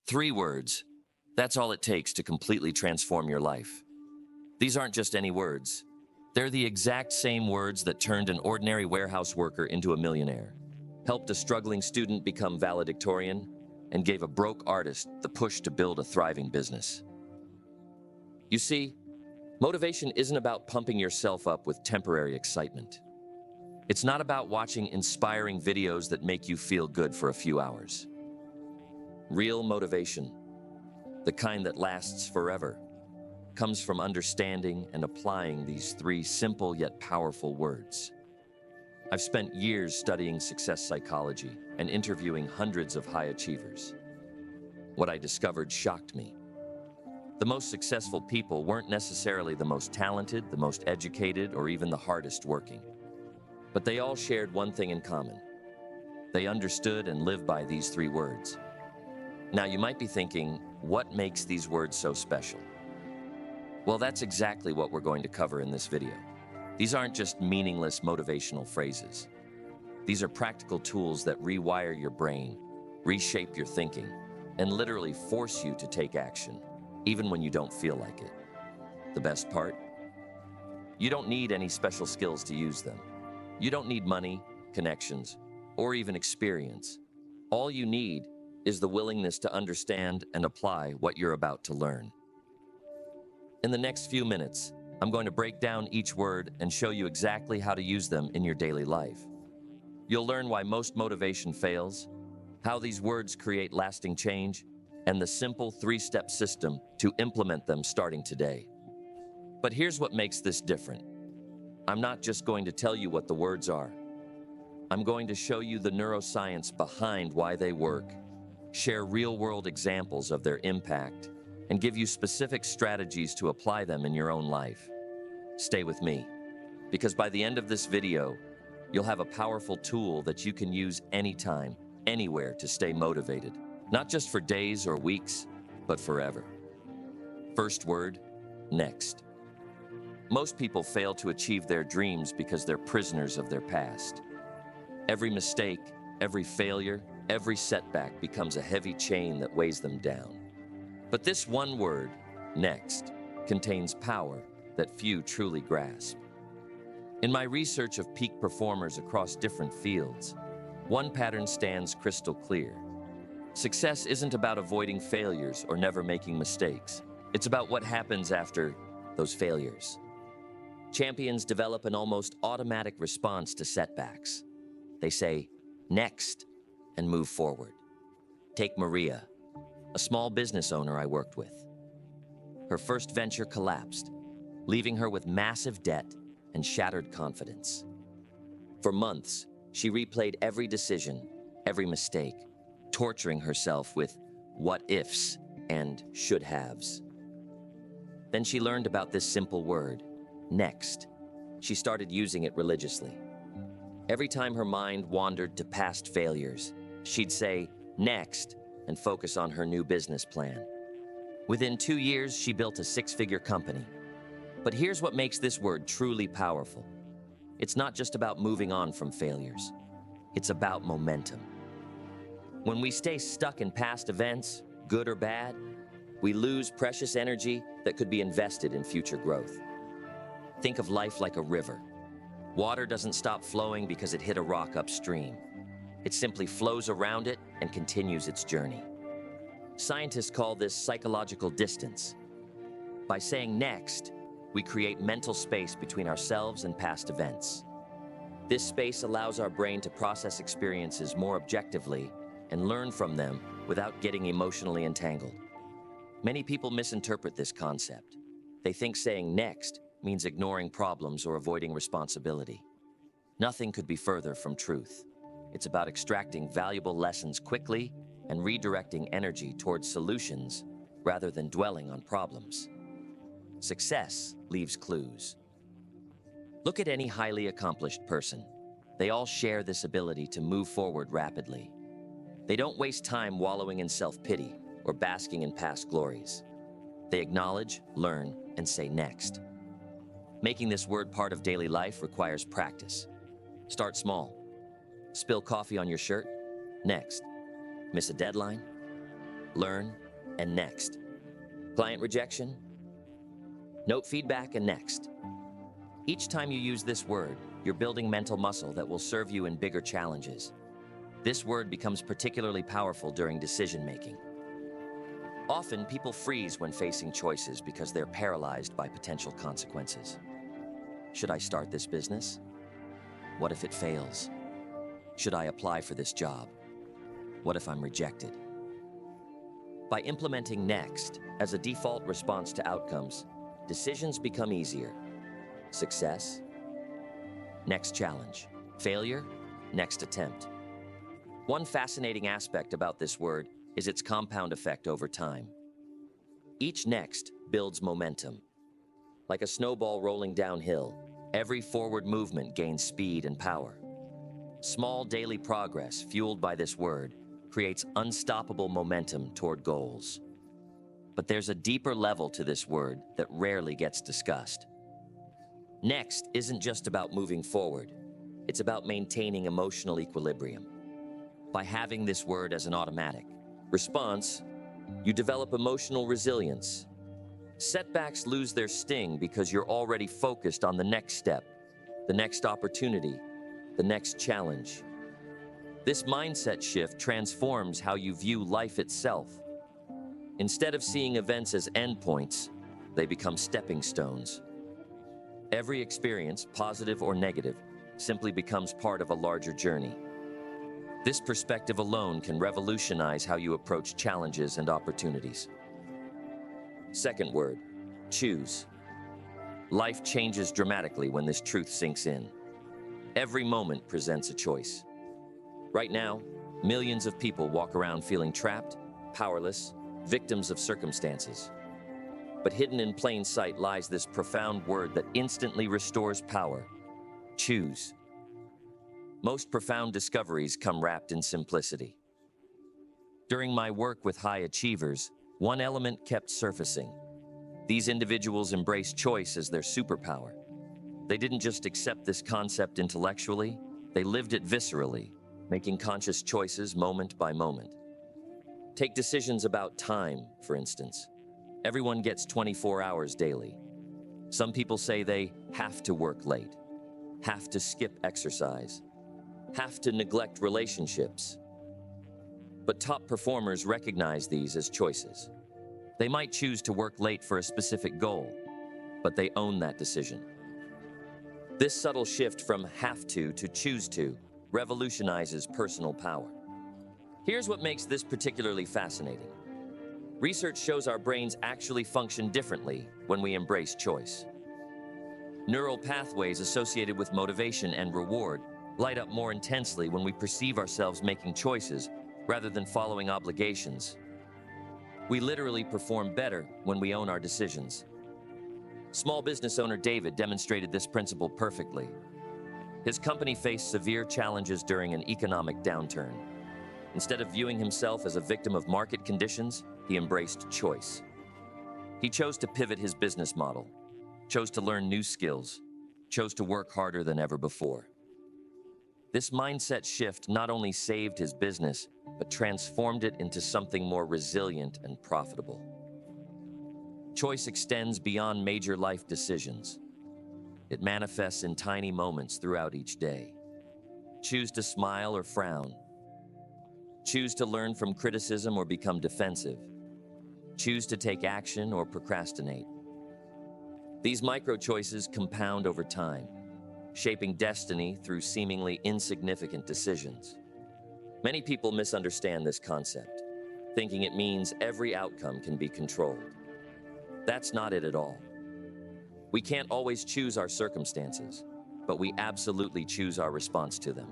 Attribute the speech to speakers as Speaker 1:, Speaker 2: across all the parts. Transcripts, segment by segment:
Speaker 1: 3 words. That's all it takes to completely transform your life. These aren't just any words. They're the exact same words that turned an ordinary warehouse worker into a millionaire, helped a struggling student become valedictorian, and gave a broke artist the push to build a thriving business. You see, motivation isn't about pumping yourself up with temporary excitement. It's not about watching inspiring videos that make you feel good for a few hours. Real motivation, the kind that lasts forever, comes from understanding and applying these 3 simple yet powerful words. I've spent years studying success psychology and interviewing hundreds of high achievers. What I discovered shocked me. The most successful people weren't necessarily the most talented, the most educated, or even the hardest working. But they all shared one thing in common. They understood and lived by these 3 words. Now you might be thinking, what makes these words so special? Well, that's exactly what we're going to cover in this video. These aren't just meaningless motivational phrases. These are practical tools that rewire your brain, reshape your thinking, and literally force you to take action, even when you don't feel like it. The best part? You don't need any special skills to use them. You don't need money, connections, or even experience. All you need is the willingness to understand and apply what you're about to learn. In the next few minutes, I'm going to break down each word and show you exactly how to use them in your daily life. You'll learn why most motivation fails, how these words create lasting change, and the simple 3-step system to implement them starting today. But here's what makes this different. I'm not just going to tell you what the words are. I'm going to show you the neuroscience behind why they work, share real-world examples of their impact, and give you specific strategies to apply them in your own life. Stay with me, because by the end of this video, you'll have a powerful tool that you can use anytime, anywhere to stay motivated, not just for days or weeks, but forever. First word, next. Most people fail to achieve their dreams because they're prisoners of their past. Every mistake, every failure, every setback becomes a heavy chain that weighs them down. But this one word, next, contains power that few truly grasp. In my research of peak performers across different fields, one pattern stands crystal clear. Success isn't about avoiding failures or never making mistakes. It's about what happens after those failures. Champions develop an almost automatic response to setbacks. They say, next, and move forward. Take Maria, a small business owner I worked with. Her first venture collapsed, leaving her with massive debt and shattered confidence. For months, she replayed every decision, every mistake, torturing herself with what-ifs and should-haves. Then she learned about this simple word, next. She started using it religiously. Every time her mind wandered to past failures, she'd say, next, and focus on her new business plan. Within 2 years, she built a 6-figure company. But here's what makes this word truly powerful. It's not just about moving on from failures. It's about momentum. When we stay stuck in past events, good or bad, we lose precious energy that could be invested in future growth. Think of life like a river. Water doesn't stop flowing because it hit a rock upstream. It simply flows around it and continues its journey. Scientists call this psychological distance. By saying next, we create mental space between ourselves and past events. This space allows our brain to process experiences more objectively and learn from them without getting emotionally entangled. Many people misinterpret this concept. They think saying next means ignoring problems or avoiding responsibility. Nothing could be further from truth. It's about extracting valuable lessons quickly and redirecting energy towards solutions rather than dwelling on problems. Success leaves clues. Look at any highly accomplished person. They all share this ability to move forward rapidly. They don't waste time wallowing in self-pity or basking in past glories. They acknowledge, learn, and say next. Making this word part of daily life requires practice. Start small. Spill coffee on your shirt? Next. Miss a deadline? learn, and next. Client rejection? Note feedback and next. Each time you use this word, you're building mental muscle that will serve you in bigger challenges. This word becomes particularly powerful during decision-making. Often, people freeze when facing choices because they're paralyzed by potential consequences. Should I start this business? What if it fails? Should I apply for this job? What if I'm rejected? By implementing next as a default response to outcomes, decisions become easier. Success? Next challenge. Failure? Next attempt. One fascinating aspect about this word is its compound effect over time. Each next builds momentum. Like a snowball rolling downhill, every forward movement gains speed and power. Small daily progress fueled by this word creates unstoppable momentum toward goals. But there's a deeper level to this word that rarely gets discussed. Next isn't just about moving forward. It's about maintaining emotional equilibrium. By having this word as an automatic response, you develop emotional resilience. Setbacks lose their sting because you're already focused on the next step, the next opportunity, the next challenge. This mindset shift transforms how you view life itself. Instead of seeing events as endpoints, they become stepping stones. Every experience, positive or negative, simply becomes part of a larger journey. This perspective alone can revolutionize how you approach challenges and opportunities. Second word, choose. Life changes dramatically when this truth sinks in. Every moment presents a choice. Right now, millions of people walk around feeling trapped, powerless, victims of circumstances. But hidden in plain sight lies this profound word that instantly restores power. Choose. Most profound discoveries come wrapped in simplicity. During my work with high achievers, one element kept surfacing. These individuals embraced choice as their superpower. They didn't just accept this concept intellectually, they lived it viscerally, making conscious choices moment by moment. Take decisions about time, for instance. Everyone gets 24 hours daily. Some people say they have to work late, have to skip exercise, have to neglect relationships. But top performers recognize these as choices. They might choose to work late for a specific goal, but they own that decision. This subtle shift from have to choose to revolutionizes personal power. Here's what makes this particularly fascinating. Research shows our brains actually function differently when we embrace choice. Neural pathways associated with motivation and reward light up more intensely when we perceive ourselves making choices rather than following obligations. We literally perform better when we own our decisions. Small business owner David demonstrated this principle perfectly. His company faced severe challenges during an economic downturn. Instead of viewing himself as a victim of market conditions, he embraced choice. He chose to pivot his business model, chose to learn new skills, chose to work harder than ever before. This mindset shift not only saved his business, but transformed it into something more resilient and profitable. Choice extends beyond major life decisions. It manifests in tiny moments throughout each day. Choose to smile or frown. Choose to learn from criticism or become defensive. Choose to take action or procrastinate. These micro-choices compound over time, shaping destiny through seemingly insignificant decisions. Many people misunderstand this concept, thinking it means every outcome can be controlled. That's not it at all. We can't always choose our circumstances, but we absolutely choose our response to them.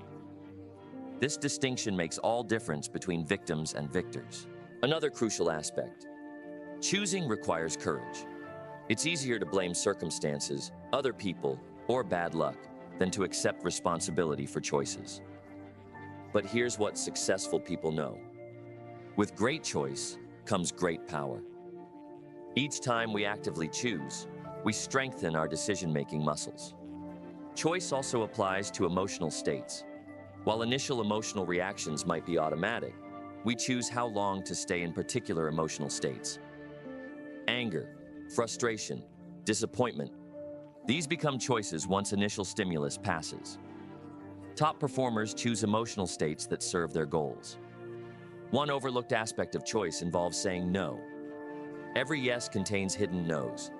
Speaker 1: This distinction makes all difference between victims and victors. Another crucial aspect: choosing requires courage. It's easier to blame circumstances, other people, or bad luck than to accept responsibility for choices. But here's what successful people know. With great choice comes great power. Each time we actively choose, we strengthen our decision-making muscles. Choice also applies to emotional states. While initial emotional reactions might be automatic, We choose how long to stay in particular emotional states. Anger, frustration, disappointment. These become choices once initial stimulus passes. Top performers choose emotional states that serve their goals. One overlooked aspect of choice involves saying no. Every yes contains hidden no's.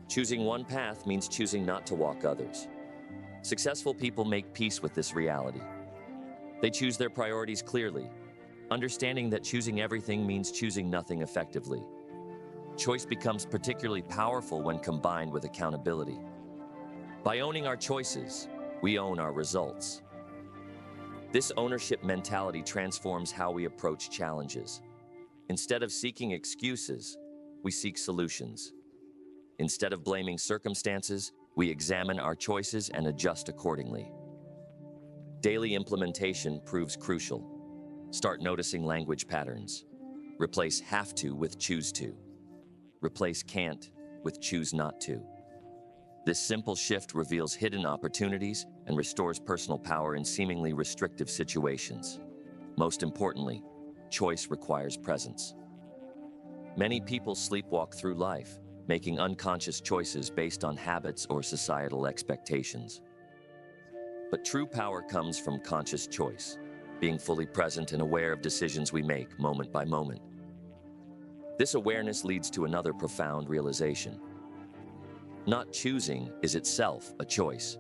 Speaker 1: Choosing one path means choosing not to walk others. Successful people make peace with this reality. They choose their priorities clearly, understanding that choosing everything means choosing nothing effectively. Choice becomes particularly powerful when combined with accountability. By owning our choices, we own our results. This ownership mentality transforms how we approach challenges. Instead of seeking excuses, we seek solutions. Instead of blaming circumstances, we examine our choices and adjust accordingly. Daily implementation proves crucial. Start noticing language patterns. Replace have to with choose to. Replace can't with choose not to. This simple shift reveals hidden opportunities and restores personal power in seemingly restrictive situations. Most importantly, choice requires presence. Many people sleepwalk through life, making unconscious choices based on habits or societal expectations. But true power comes from conscious choice, being fully present and aware of decisions we make moment by moment. This awareness leads to another profound realization. Not choosing is itself a choice.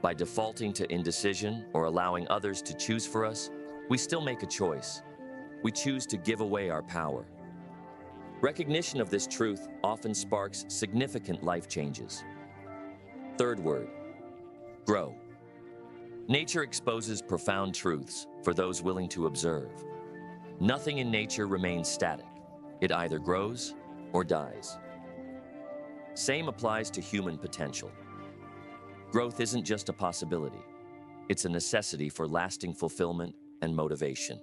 Speaker 1: By defaulting to indecision or allowing others to choose for us, we still make a choice. We choose to give away our power. Recognition of this truth often sparks significant life changes. Third word, grow. Nature exposes profound truths for those willing to observe. Nothing in nature remains static. It either grows or dies. Same applies to human potential. Growth isn't just a possibility. It's a necessity for lasting fulfillment and motivation.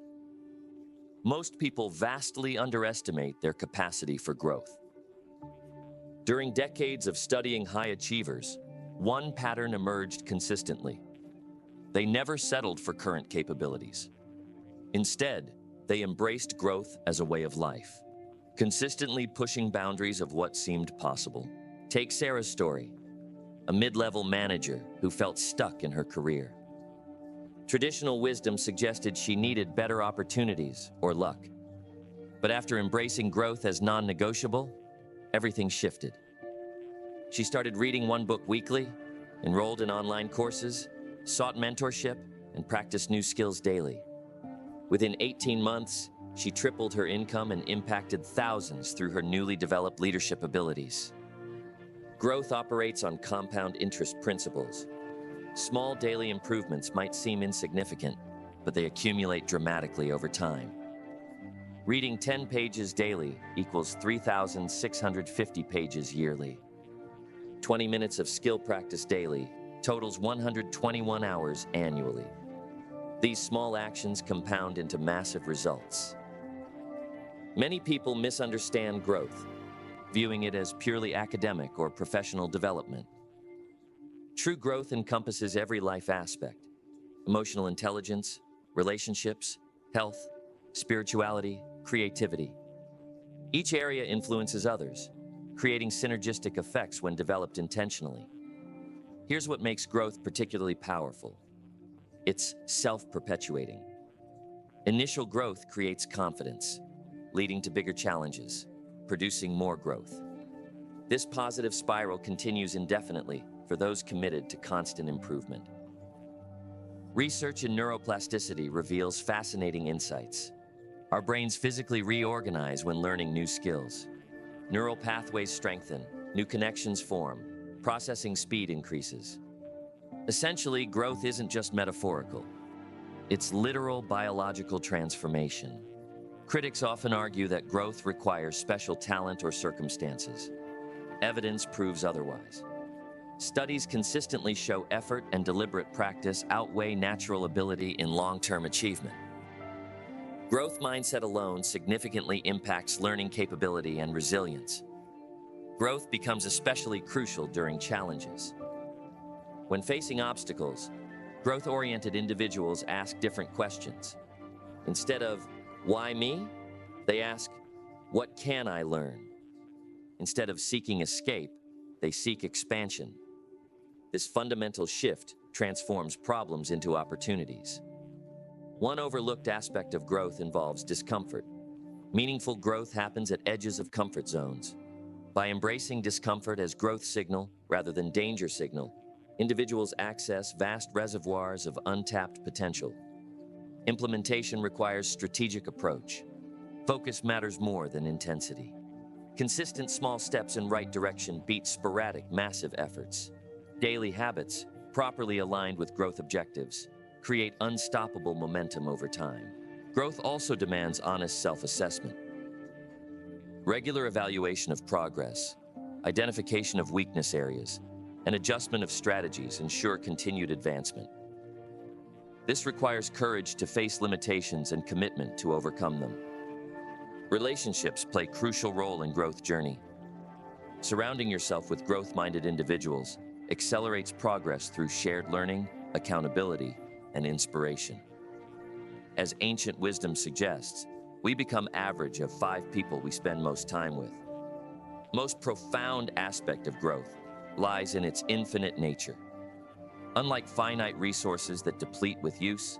Speaker 1: Most people vastly underestimate their capacity for growth. During decades of studying high achievers, one pattern emerged consistently. They never settled for current capabilities. Instead, they embraced growth as a way of life, consistently pushing boundaries of what seemed possible. Take Sarah's story, a mid-level manager who felt stuck in her career. Traditional wisdom suggested she needed better opportunities or luck. But after embracing growth as non-negotiable, everything shifted. She started reading one book weekly, enrolled in online courses, sought mentorship, and practiced new skills daily. Within 18 months, she tripled her income and impacted thousands through her newly developed leadership abilities. Growth operates on compound interest principles. Small daily improvements might seem insignificant, but they accumulate dramatically over time. Reading 10 pages daily equals 3,650 pages yearly. 20 minutes of skill practice daily totals 121 hours annually. These small actions compound into massive results. Many people misunderstand growth, viewing it as purely academic or professional development. True growth encompasses every life aspect: emotional intelligence, relationships, health, spirituality, creativity. Each area influences others, creating synergistic effects when developed intentionally. Here's what makes growth particularly powerful. It's self-perpetuating. Initial growth creates confidence, leading to bigger challenges, producing more growth. This positive spiral continues indefinitely for those committed to constant improvement. Research in neuroplasticity reveals fascinating insights. Our brains physically reorganize when learning new skills. Neural pathways strengthen, new connections form, processing speed increases. Essentially, growth isn't just metaphorical. It's literal biological transformation. Critics often argue that growth requires special talent or circumstances. Evidence proves otherwise. Studies consistently show effort and deliberate practice outweigh natural ability in long-term achievement. Growth mindset alone significantly impacts learning capability and resilience. Growth becomes especially crucial during challenges. When facing obstacles, growth-oriented individuals ask different questions. Instead of, why me? They ask, what can I learn? Instead of seeking escape, they seek expansion. This fundamental shift transforms problems into opportunities. One overlooked aspect of growth involves discomfort. Meaningful growth happens at edges of comfort zones. By embracing discomfort as growth signal rather than danger signal, individuals access vast reservoirs of untapped potential. Implementation requires strategic approach. Focus matters more than intensity. Consistent small steps in right direction beat sporadic, massive efforts. Daily habits, properly aligned with growth objectives, create unstoppable momentum over time. Growth also demands honest self-assessment. Regular evaluation of progress, identification of weakness areas, and adjustment of strategies ensure continued advancement. This requires courage to face limitations and commitment to overcome them. Relationships play a crucial role in growth journey. Surrounding yourself with growth-minded individuals accelerates progress through shared learning, accountability, and inspiration. As ancient wisdom suggests, we become average of 5 people we spend most time with. Most profound aspect of growth lies in its infinite nature. Unlike finite resources that deplete with use,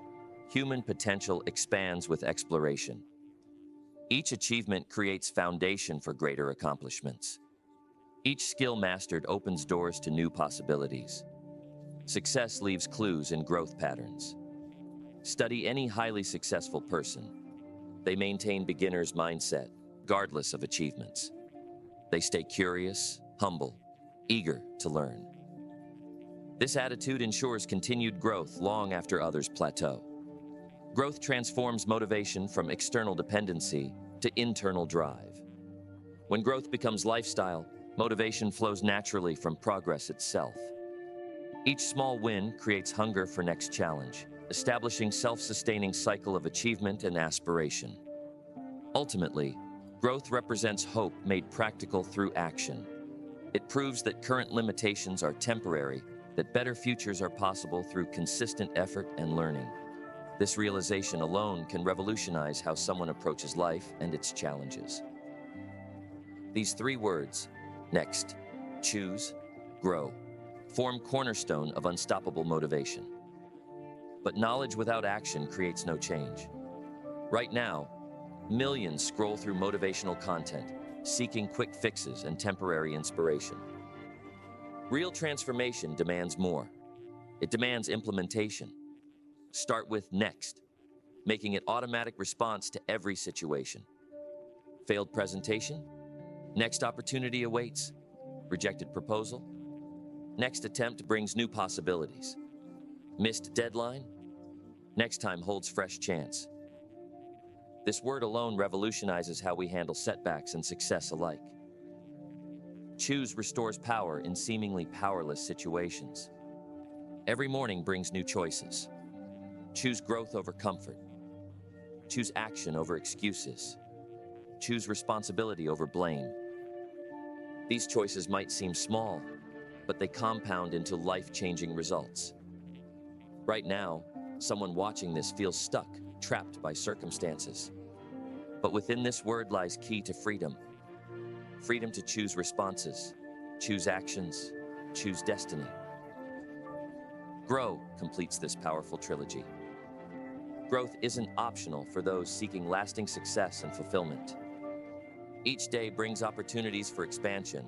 Speaker 1: human potential expands with exploration. Each achievement creates foundation for greater accomplishments. Each skill mastered opens doors to new possibilities. Success leaves clues in growth patterns. Study any highly successful person. They maintain beginner's mindset, regardless of achievements. They stay curious, humble, eager to learn. This attitude ensures continued growth long after others plateau. Growth transforms motivation from external dependency to internal drive. When growth becomes lifestyle, motivation flows naturally from progress itself. Each small win creates hunger for next challenge, establishing self-sustaining cycle of achievement and aspiration. Ultimately, growth represents hope made practical through action. It proves that current limitations are temporary, that better futures are possible through consistent effort and learning. This realization alone can revolutionize how someone approaches life and its challenges. These 3 words, next, choose, grow, form cornerstone of unstoppable motivation. But knowledge without action creates no change. Right now, millions scroll through motivational content, seeking quick fixes and temporary inspiration. Real transformation demands more. It demands implementation. Start with next, making it automatic response to every situation. Failed presentation? Next opportunity awaits. Rejected proposal? Next attempt brings new possibilities. Missed deadline? Next time holds fresh chance. This word alone revolutionizes how we handle setbacks and success alike. Choose restores power in seemingly powerless situations. Every morning brings new choices. Choose growth over comfort. Choose action over excuses. Choose responsibility over blame. These choices might seem small, but they compound into life-changing results. Right now, someone watching this feels stuck, trapped by circumstances. But within this word lies key to freedom. Freedom to choose responses, choose actions, choose destiny. Grow completes this powerful trilogy. Growth isn't optional for those seeking lasting success and fulfillment. Each day brings opportunities for expansion,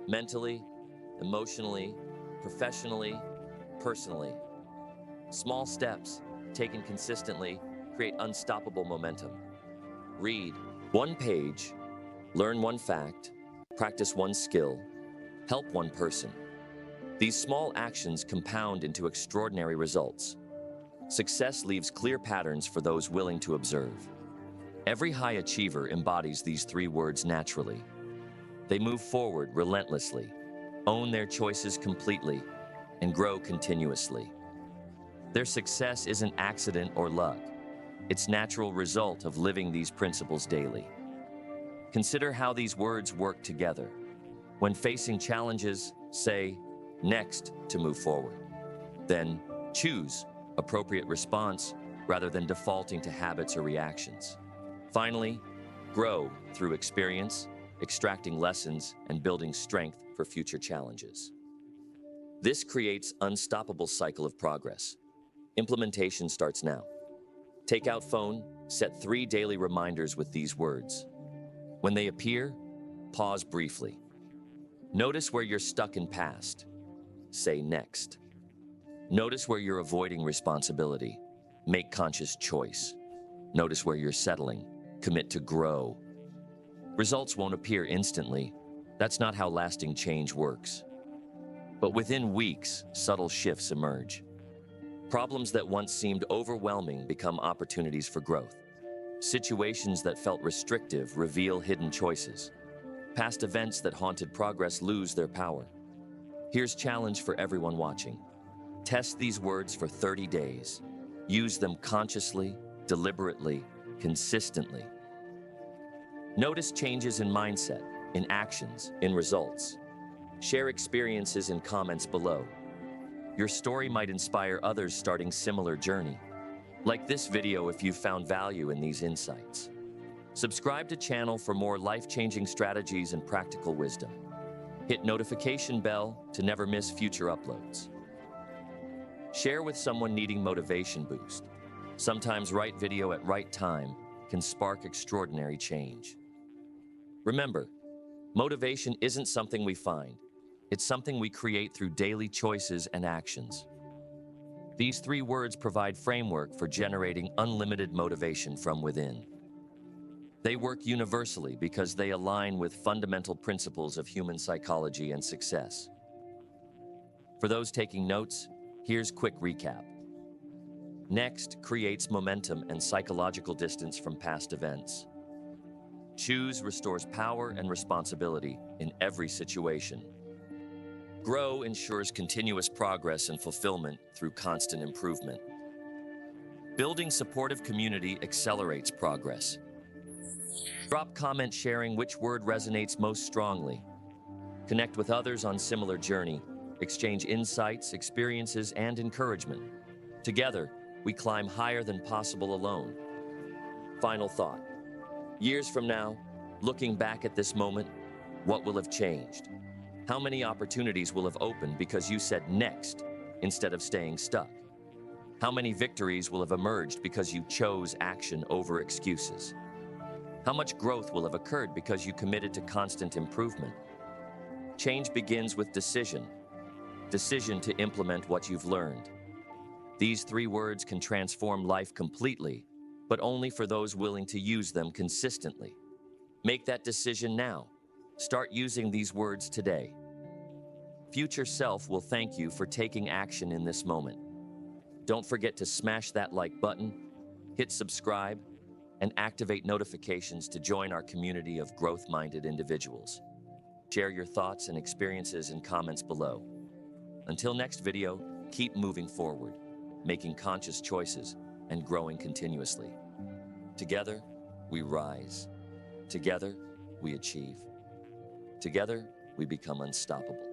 Speaker 1: mentally, emotionally, professionally, personally. Small steps, taken consistently, create unstoppable momentum. Read 1 page, learn 1 fact, practice 1 skill, help 1 person. These small actions compound into extraordinary results. Success leaves clear patterns for those willing to observe. Every high achiever embodies these 3 words naturally. They move forward relentlessly, own their choices completely, and grow continuously. Their success isn't accident or luck. It's natural result of living these principles daily. Consider how these words work together. When facing challenges, say, next to move forward. Then choose appropriate response rather than defaulting to habits or reactions. Finally, grow through experience, extracting lessons, and building strength for future challenges. This creates an unstoppable cycle of progress. Implementation starts now. Take out phone, set 3 daily reminders with these words. When they appear, pause briefly. Notice where you're stuck in past. Say next. Notice where you're avoiding responsibility. Make conscious choice. Notice where you're settling. Commit to grow. Results won't appear instantly. That's not how lasting change works. But within weeks, subtle shifts emerge. Problems that once seemed overwhelming become opportunities for growth. Situations that felt restrictive reveal hidden choices. Past events that haunted progress lose their power. Here's a challenge for everyone watching. Test these words for 30 days. Use them consciously, deliberately, consistently. Notice changes in mindset, in actions, in results. Share experiences in comments below. Your story might inspire others starting similar journey. Like this video if you found value in these insights. Subscribe to channel for more life-changing strategies and practical wisdom. Hit notification bell to never miss future uploads. Share with someone needing motivation boost. Sometimes right video at right time can spark extraordinary change. Remember, motivation isn't something we find. It's something we create through daily choices and actions. These 3 words provide framework for generating unlimited motivation from within. They work universally because they align with fundamental principles of human psychology and success. For those taking notes, here's a quick recap. Next creates momentum and psychological distance from past events. Choose restores power and responsibility in every situation. Grow ensures continuous progress and fulfillment through constant improvement. Building supportive community accelerates progress. Drop comment sharing which word resonates most strongly. Connect with others on similar journey. Exchange insights, experiences, and encouragement. Together, we climb higher than possible alone. Final thought. Years from now, looking back at this moment, what will have changed? How many opportunities will have opened because you said next instead of staying stuck? How many victories will have emerged because you chose action over excuses? How much growth will have occurred because you committed to constant improvement? Change begins with decision. Decision to implement what you've learned. These 3 words can transform life completely, but only for those willing to use them consistently. Make that decision now. Start using these words today. Future self will thank you for taking action in this moment. Don't forget to smash that like button, hit subscribe, and activate notifications to join our community of growth-minded individuals. Share your thoughts and experiences in comments below. Until next video, keep moving forward, making conscious choices, and growing continuously. Together, we rise. Together, we achieve. Together, we become unstoppable.